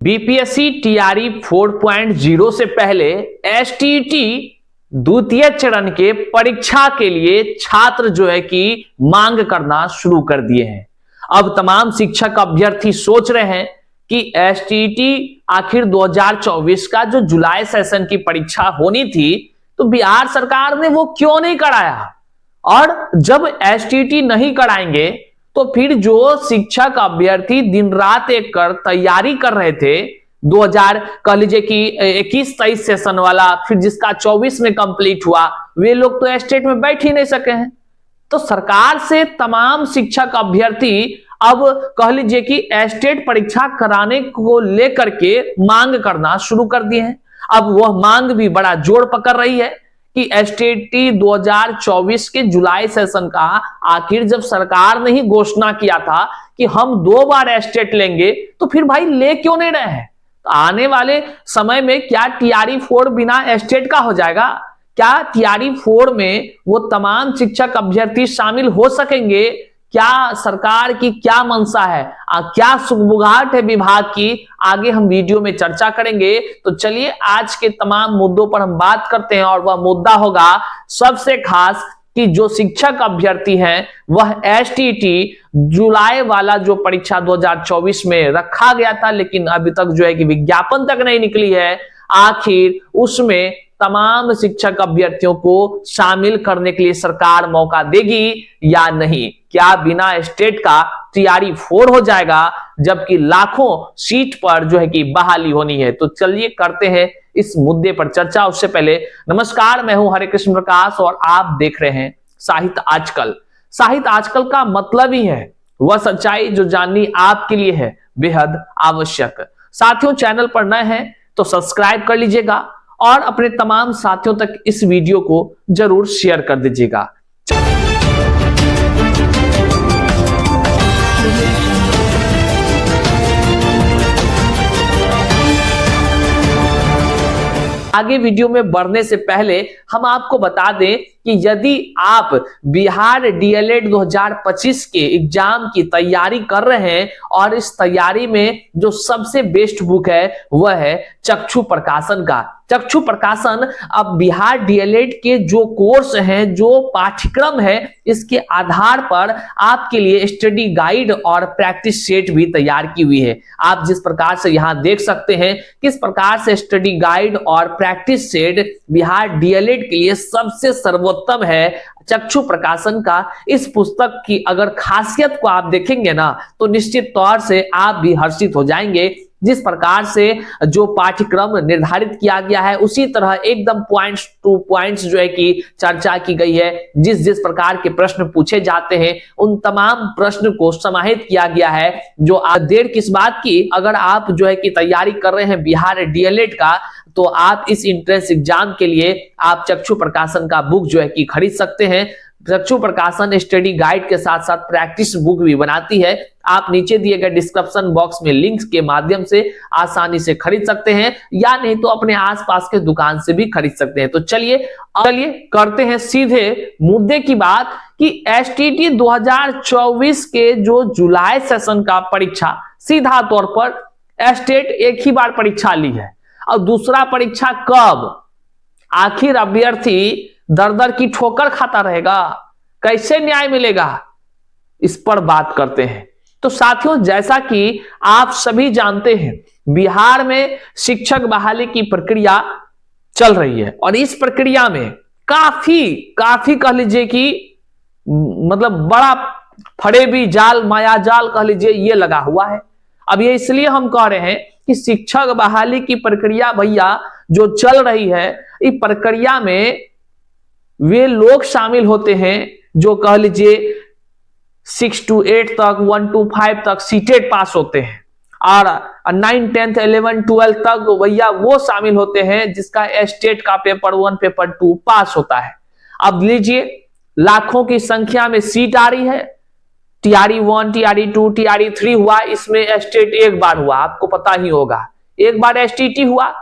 BPSC TRE 4.0 से पहले STET द्वितीय चरण के परीक्षा के लिए छात्र जो है कि मांग करना शुरू कर दिए हैं। अब तमाम शिक्षक अभ्यर्थी सोच रहे हैं कि एसटीईटी आखिर 2024 का जो जुलाई सेशन की परीक्षा होनी थी तो बिहार सरकार ने वो क्यों नहीं कराया, और जब एसटीईटी नहीं कराएंगे तो फिर जो शिक्षक अभ्यर्थी दिन रात एक कर तैयारी कर रहे थे 2000 कह लीजिए कि 21-23 सेशन वाला, फिर जिसका 24 में कंप्लीट हुआ, वे लोग तो एस्टेट में बैठ ही नहीं सके हैं। तो सरकार से तमाम शिक्षक अभ्यर्थी अब कह लीजिए कि एस्टेट परीक्षा कराने को लेकर के मांग करना शुरू कर दिए हैं। अब वह मांग भी बड़ा जोर पकड़ रही है कि एसटीईटी 2024 के जुलाई सेशन का आखिर जब सरकार ने ही घोषणा किया था कि हम 2 बार एस्टेट लेंगे तो फिर भाई ले क्यों नहीं रहे हैं। तो आने वाले समय में क्या टीआरई 4 बिना एस्टेट का हो जाएगा? क्या टीआरई 4 में वो तमाम शिक्षक अभ्यर्थी शामिल हो सकेंगे? क्या सरकार की क्या मंशा है, क्या सुगबुगाहट है विभाग की, आगे हम वीडियो में चर्चा करेंगे। तो चलिए आज के तमाम मुद्दों पर हम बात करते हैं, और वह मुद्दा होगा सबसे खास कि जो शिक्षक अभ्यर्थी हैं वह एसटीईटी जुलाई वाला जो परीक्षा 2024 में रखा गया था, लेकिन अभी तक जो है कि विज्ञापन तक नहीं निकली है, आखिर उसमें तमाम शिक्षक अभ्यर्थियों को शामिल करने के लिए सरकार मौका देगी या नहीं? क्या बिना स्टेट का टीआरई 4 हो जाएगा, जबकि लाखों सीट पर जो है कि बहाली होनी है? तो चलिए करते हैं इस मुद्दे पर चर्चा। उससे पहले नमस्कार, मैं हूं हरे कृष्ण प्रकाश और आप देख रहे हैं साहित्य आजकल। साहित्य आजकल का मतलब ही है वह सच्चाई जो जाननी आपके लिए है बेहद आवश्यक। साथियों, चैनल पर नए हैं तो सब्सक्राइब कर लीजिएगा और अपने तमाम साथियों तक इस वीडियो को जरूर शेयर कर दीजिएगा। आगे वीडियो में बढ़ने से पहले हम आपको बता दें कि यदि आप बिहार डीएलएड 2025 के एग्जाम की तैयारी कर रहे हैं और इस तैयारी में जो सबसे बेस्ट बुक है वह है चक्षु प्रकाशन का। चक्षु प्रकाशन अब बिहार डीएलएड के जो कोर्स हैं, जो पाठ्यक्रम है, इसके आधार पर आपके लिए स्टडी गाइड और प्रैक्टिस सेट भी तैयार की हुई है। आप जिस प्रकार से यहां देख सकते हैं किस प्रकार से स्टडी गाइड और प्रैक्टिस सेट बिहार डीएलएड के लिए सबसे सर्वोत्तम है चक्षु प्रकाशन का। इस पुस्तक की अगर खासियत को आप देखेंगे ना तो निश्चित तौर से आप भी हर्षित हो जाएंगे। जिस प्रकार से जो पाठ्यक्रम निर्धारित किया गया है उसी तरह एकदम पॉइंट्स टू पॉइंट्स जो है कि चर्चा की गई है। जिस जिस प्रकार के प्रश्न पूछे जाते हैं उन तमाम प्रश्न को समाहित किया गया है। जो देर किस बात की, अगर आप जो है कि तैयारी कर रहे हैं बिहार डीएलएड का तो आप इस एंट्रेंस एग्जाम के लिए आप चक्षु प्रकाशन का बुक जो है कि खरीद सकते हैं। चक्षु प्रकाशन स्टडी गाइड के साथ साथ प्रैक्टिस बुक भी बनाती है। आप नीचे दिए गए डिस्क्रिप्शन बॉक्स में लिंक्स के माध्यम से आसानी से खरीद सकते हैं, या नहीं तो अपने आसपास के दुकान से भी खरीद सकते हैं। तो चलिए करते हैं सीधे मुद्दे की बात कि एसटीईटी 2024 के जो जुलाई सेशन का परीक्षा, सीधा तौर पर एस्टेट एक ही बार परीक्षा ली है और दूसरा परीक्षा कब? आखिर अभ्यर्थी दर दर की ठोकर खाता रहेगा, कैसे न्याय मिलेगा? इस पर बात करते हैं। तो साथियों, जैसा कि आप सभी जानते हैं बिहार में शिक्षक बहाली की प्रक्रिया चल रही है और इस प्रक्रिया में काफी कह लीजिए कि मतलब बड़ा फरेबी जाल, माया जाल कह लीजिए, ये लगा हुआ है। अब ये इसलिए हम कह रहे हैं कि शिक्षक बहाली की प्रक्रिया भैया जो चल रही है, इस प्रक्रिया में वे लोग शामिल होते हैं जो कह लीजिए 6 to 8 तक, 1 to 5 तक सीटेट पास होते हैं, और 9, 10, 11, 12 तक भैया वो शामिल होते हैं जिसका स्टेट का पेपर 1, पेपर 2 पास होता है। अब लीजिए लाखों की संख्या में सीट आ रही है। टीआरई 1, टीआरई 2, टीआरई 3 हुआ, इसमें स्टेट एक बार हुआ, आपको पता ही होगा। एक बार एसटीईटी हुआ,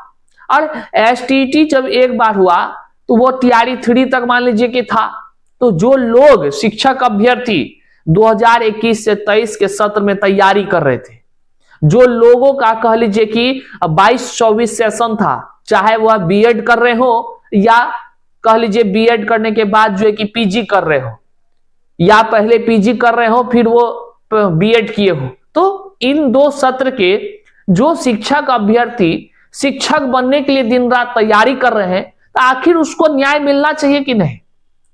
और एसटीईटी जब एक बार हुआ तो वो टीआरई 3 तक मान लीजिए कि था। तो जो लोग शिक्षक अभ्यर्थी 2021 से 23 के सत्र में तैयारी कर रहे थे, जो लोगों का कह लीजिए कि 22-24 सेशन था, चाहे वह बीएड कर रहे हो या कह लीजिए बीएड करने के बाद जो है कि पीजी कर रहे हो, या पहले पीजी कर रहे हो फिर वो बीएड किए हो, तो इन 2 सत्र के जो शिक्षक अभ्यर्थी शिक्षक बनने के लिए दिन रात तैयारी कर रहे हैं, तो आखिर उसको न्याय मिलना चाहिए कि नहीं।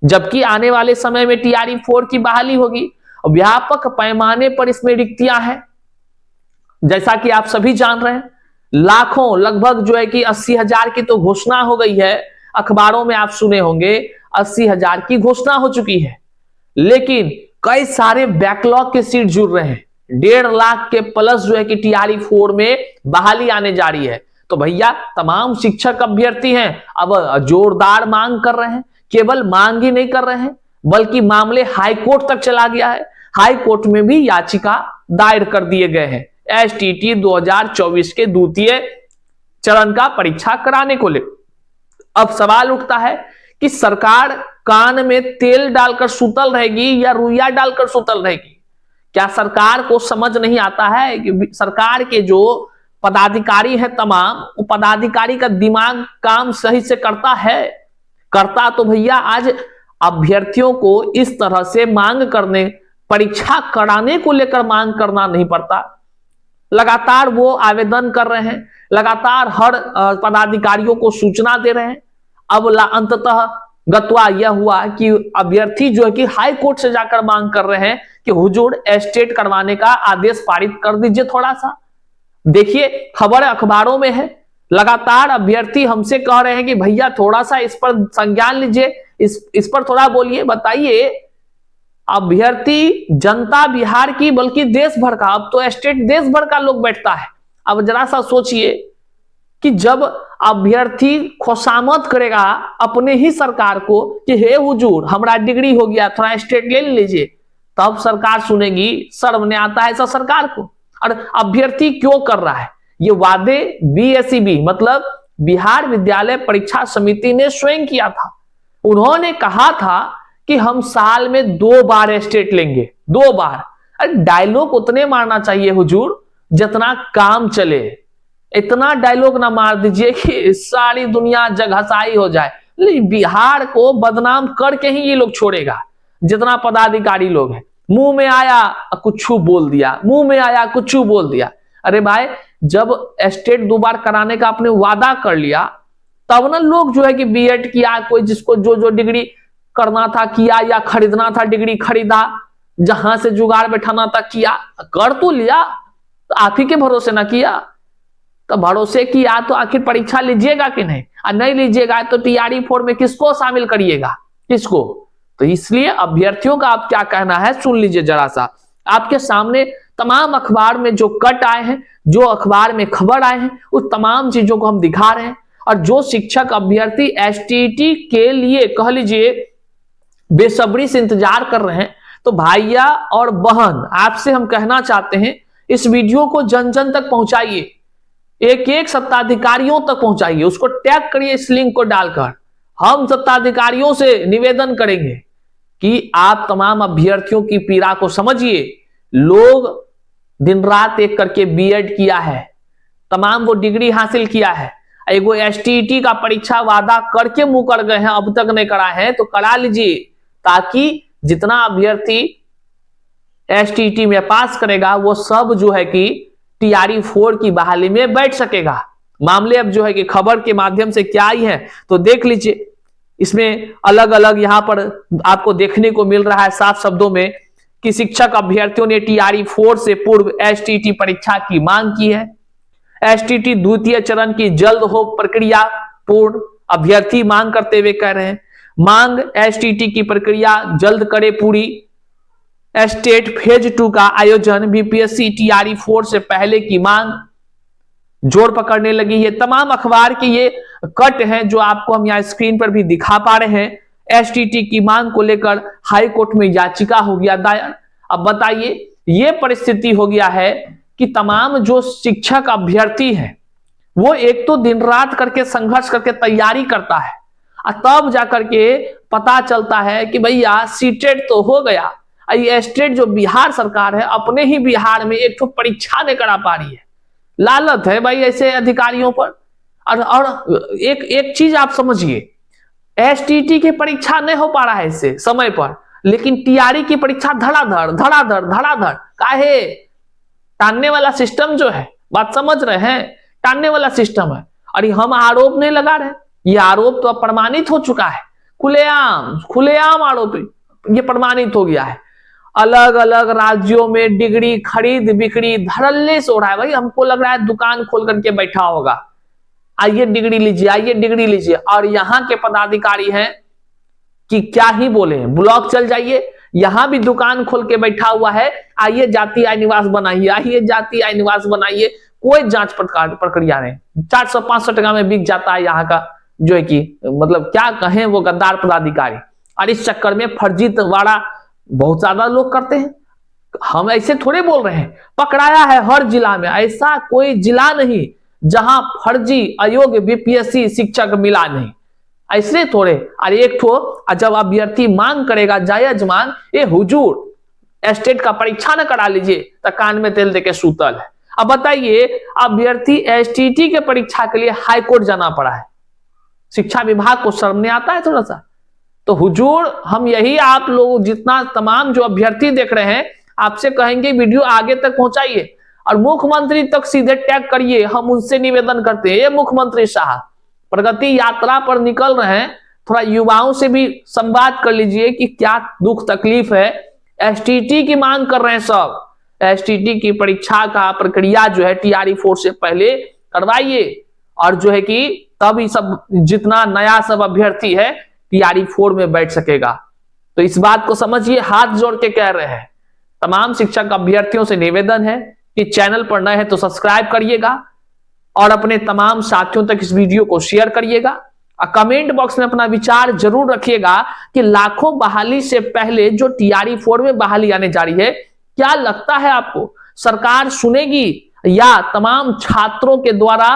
जबकि आने वाले समय में टीआरई 4 की बहाली होगी, व्यापक पैमाने पर इसमें रिक्तियां हैं, जैसा कि आप सभी जान रहे हैं। लाखों, लगभग जो है कि 80,000 की तो घोषणा हो गई है, अखबारों में आप सुने होंगे 80,000 की घोषणा हो चुकी है, लेकिन कई सारे बैकलॉग के सीट जुड़ रहे हैं। 1.5 लाख के प्लस जो है कि टीआरई 4 में बहाली आने जा रही है। तो भैया तमाम शिक्षक अभ्यर्थी हैं अब जोरदार मांग कर रहे हैं। केवल मांग ही नहीं कर रहे हैं बल्कि मामले हाई कोर्ट तक चला गया है। हाई कोर्ट में भी याचिका दायर कर दिए गए हैं एसटीटी 2024 के द्वितीय चरण का परीक्षा कराने को लेकर। अब सवाल उठता है कि सरकार कान में तेल डालकर सुतल रहेगी या रुइया डालकर सुतल रहेगी। क्या सरकार को समझ नहीं आता है कि सरकार के जो पदाधिकारी है तमाम, वो पदाधिकारी का दिमाग काम सही से करता है? करता तो भैया आज अभ्यर्थियों को इस तरह से मांग करने, परीक्षा कराने को लेकर मांग करना नहीं पड़ता। लगातार वो आवेदन कर रहे हैं, लगातार हर पदाधिकारियों को सूचना दे रहे हैं। अब अंततः गत्वा यह हुआ कि अभ्यर्थी जो है कि हाई कोर्ट से जाकर मांग कर रहे हैं कि हुजूर एस्टेट करवाने का आदेश पारित कर दीजिए। थोड़ा सा देखिए, खबर अखबारों में है, लगातार अभ्यर्थी हमसे कह रहे हैं कि भैया थोड़ा सा इस पर संज्ञान लीजिए, इस पर थोड़ा बोलिए, बताइए। अभ्यर्थी जनता बिहार की बल्कि देश भर का, अब तो एस्टेट देश भर का लोग बैठता है। अब जरा सा सोचिए कि जब अभ्यर्थी खुशामद करेगा अपने ही सरकार को कि हे हुजूर हमारा डिग्री हो गया, थोड़ा एस्टेट ले लीजिए, तब सरकार सुनेगी। शर्म नहीं आता है ऐसा सरकार को? और अभ्यर्थी क्यों कर रहा है ये वादे? बीएसईबी मतलब बिहार विद्यालय परीक्षा समिति ने स्वयं किया था। उन्होंने कहा था कि हम साल में 2 बार एस्टेट लेंगे, 2 बार। अरे डायलॉग उतने मारना चाहिए हुजूर जितना काम चले। इतना डायलॉग ना मार दीजिए कि सारी दुनिया जगहसाई हो जाए। बिहार को बदनाम करके ही ये लोग छोड़ेगा। जितना पदाधिकारी लोग हैं, मुंह में आया कुछ बोल दिया, मुंह में आया कुछ बोल दिया। अरे भाई, जब एस्टेट 2 बार कराने का आपने वादा कर लिया तब ना लोग जो है कि बीएड किया, कोई जिसको जो डिग्री करना था किया, या खरीदना था डिग्री खरीदा, जहां से जुगाड़ बैठाना था किया, कर तो लिया, तो आप ही के भरोसे ना किया। तो भरोसे किया तो आखिर परीक्षा लीजिएगा कि नहीं? और नहीं लीजिएगा तो टीआरई 4 में किसको शामिल करिएगा, किसको? तो इसलिए अभ्यर्थियों का आप क्या कहना है सुन लीजिए जरा सा। आपके सामने तमाम अखबार में जो कट आए हैं, जो अखबार में खबर आए हैं, उस तमाम चीजों को हम दिखा रहे हैं। और जो शिक्षक अभ्यर्थी एसटीटी के लिए कह लीजिए बेसब्री से इंतजार कर रहे हैं, तो भाइया और बहन आपसे हम कहना चाहते हैं, इस वीडियो को जन जन तक पहुंचाइए, एक एक सत्ताधिकारियों तक पहुंचाइए, उसको टैग करिए इस लिंक को डालकर। हम सत्ताधिकारियों से निवेदन करेंगे कि आप तमाम अभ्यर्थियों की पीड़ा को समझिए। लोग दिन रात एक करके बीएड किया है, तमाम वो डिग्री हासिल किया है, एगो एसटीटी का परीक्षा वादा करके मुंह कर गए हैं, अब तक नहीं करा है तो करा लीजिए, ताकि जितना अभ्यर्थी एसटीटी में पास करेगा वो सब जो है कि टीआरई 4 की बहाली में बैठ सकेगा। मामले अब जो है कि खबर के माध्यम से क्या आई है तो देख लीजिए। इसमें अलग अलग यहां पर आपको देखने को मिल रहा है साफ शब्दों में कि शिक्षक अभ्यर्थियों ने टीआरई 4 से पूर्व एसटीटी परीक्षा की मांग की है। एसटीटी द्वितीय चरण की जल्द हो प्रक्रिया पूर्ण, अभ्यर्थी मांग करते हुए कह रहे हैं। मांग एसटीटी की प्रक्रिया जल्द करे पूरी। एस्टेट फेज 2 का आयोजन बीपीएससी टीआरई 4 से पहले की मांग जोर पकड़ने लगी है। तमाम अखबार की ये कट हैं जो आपको हम यहाँ स्क्रीन पर भी दिखा पा रहे हैं। एसटीटी की मांग को लेकर हाई कोर्ट में याचिका हो गया दायर। अब बताइए, ये परिस्थिति हो गया है कि तमाम जो शिक्षक अभ्यर्थी हैं वो एक तो दिन रात करके संघर्ष करके तैयारी करता है और तब जाकर के पता चलता है कि भैया सीटेट तो हो गया, ये स्टेट जो बिहार सरकार है अपने ही बिहार में एक तो परीक्षा नहीं करा पा रही है। लालच है भाई ऐसे अधिकारियों पर। और एक चीज आप समझिए, एसटीटी की परीक्षा नहीं हो पा रहा है इससे समय पर, लेकिन टीआरई की परीक्षा धड़ाधड़ धड़ाधड़ धड़ाधड़ काहे? टालने वाला सिस्टम जो है, बात समझ रहे हैं, टालने वाला सिस्टम है। और हम आरोप नहीं लगा रहे, ये आरोप तो अब प्रमाणित हो चुका है, खुलेआम आरोप ये प्रमाणित हो गया है। अलग अलग राज्यों में डिग्री खरीद बिक्री धड़ल्ले से हो रहा है भाई। हमको लग रहा है दुकान खोल करके बैठा होगा, आइए डिग्री लीजिए, आइए डिग्री लीजिए। और यहाँ के पदाधिकारी हैं कि क्या ही बोले, ब्लॉक चल जाइए, यहां भी दुकान खोल के बैठा हुआ है, आइए जाति आय निवास बनाइए, आइए जाति आय निवास बनाइए। कोई जांच प्रक्रिया नहीं, 400-500 टका में बिक जाता है यहाँ का जो है कि मतलब क्या कहें वो गद्दार पदाधिकारी। और इस चक्कर में फर्जीवाड़ा बहुत ज्यादा लोग करते हैं। हम ऐसे थोड़े बोल रहे हैं, पकड़ाया है हर जिला में, ऐसा कोई जिला नहीं जहां फर्जी अयोग्य बीपीएससी शिक्षक मिला नहीं, ऐसे थोड़े। और एक ठो जब अभ्यर्थी मांग करेगा जायज मांग, ये हुजूर स्टेट का परीक्षा न करा लीजिए तो कान में तेल देके सूतल है। अब बताइए, अभ्यर्थी एसटीटी के परीक्षा के लिए हाईकोर्ट जाना पड़ा है, शिक्षा विभाग को शर्म नहीं आता है थोड़ा सा? तो हुजूर हम यही आप लोग जितना तमाम जो अभ्यर्थी देख रहे हैं आपसे कहेंगे वीडियो आगे तक पहुंचाइए और मुख्यमंत्री तक सीधे टैग करिए। हम उनसे निवेदन करते हैं, ये मुख्यमंत्री साहब प्रगति यात्रा पर निकल रहे हैं, थोड़ा युवाओं से भी संवाद कर लीजिए कि क्या दुख तकलीफ है। एसटीटी की मांग कर रहे हैं सब, एसटीटी की परीक्षा का प्रक्रिया जो है टीआरई 4 से पहले करवाइए, और जो है कि तब ये सब जितना नया सब अभ्यर्थी है टीआरई 4 में बैठ सकेगा। तो इस बात को समझिए, हाथ जोड़ के कह रहे हैं। तमाम शिक्षक अभ्यर्थियों से निवेदन है कि चैनल पर नए हैं तो सब्सक्राइब करिएगा और अपने तमाम साथियों तक इस वीडियो को शेयर करिएगा। और कमेंट बॉक्स में अपना विचार जरूर रखिएगा कि लाखों बहाली से पहले जो टीआरई 4 में बहाली आने जा रही है, क्या लगता है आपको सरकार सुनेगी या तमाम छात्रों के द्वारा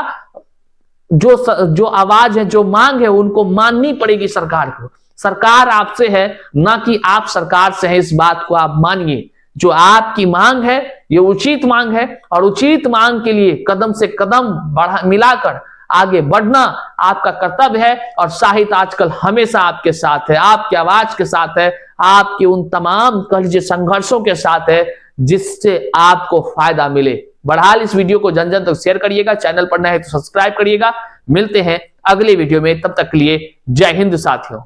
जो आवाज है, जो मांग है, उनको माननी पड़ेगी सरकार को? सरकार आपसे है, ना कि आप सरकार से है, इस बात को आप मानिए। जो आपकी मांग है ये उचित मांग है और उचित मांग के लिए कदम से कदम मिलाकर आगे बढ़ना आपका कर्तव्य है। और साहित्य आजकल हमेशा आपके साथ है, आपकी आवाज के साथ है, आपके उन तमाम कह लीजिए संघर्षों के साथ है जिससे आपको फायदा मिले। बहरहाल इस वीडियो को जन जन तक शेयर करिएगा, चैनल पर नए हैं तो सब्सक्राइब करिएगा। मिलते हैं अगले वीडियो में, तब तक के लिए जय हिंद साथियों।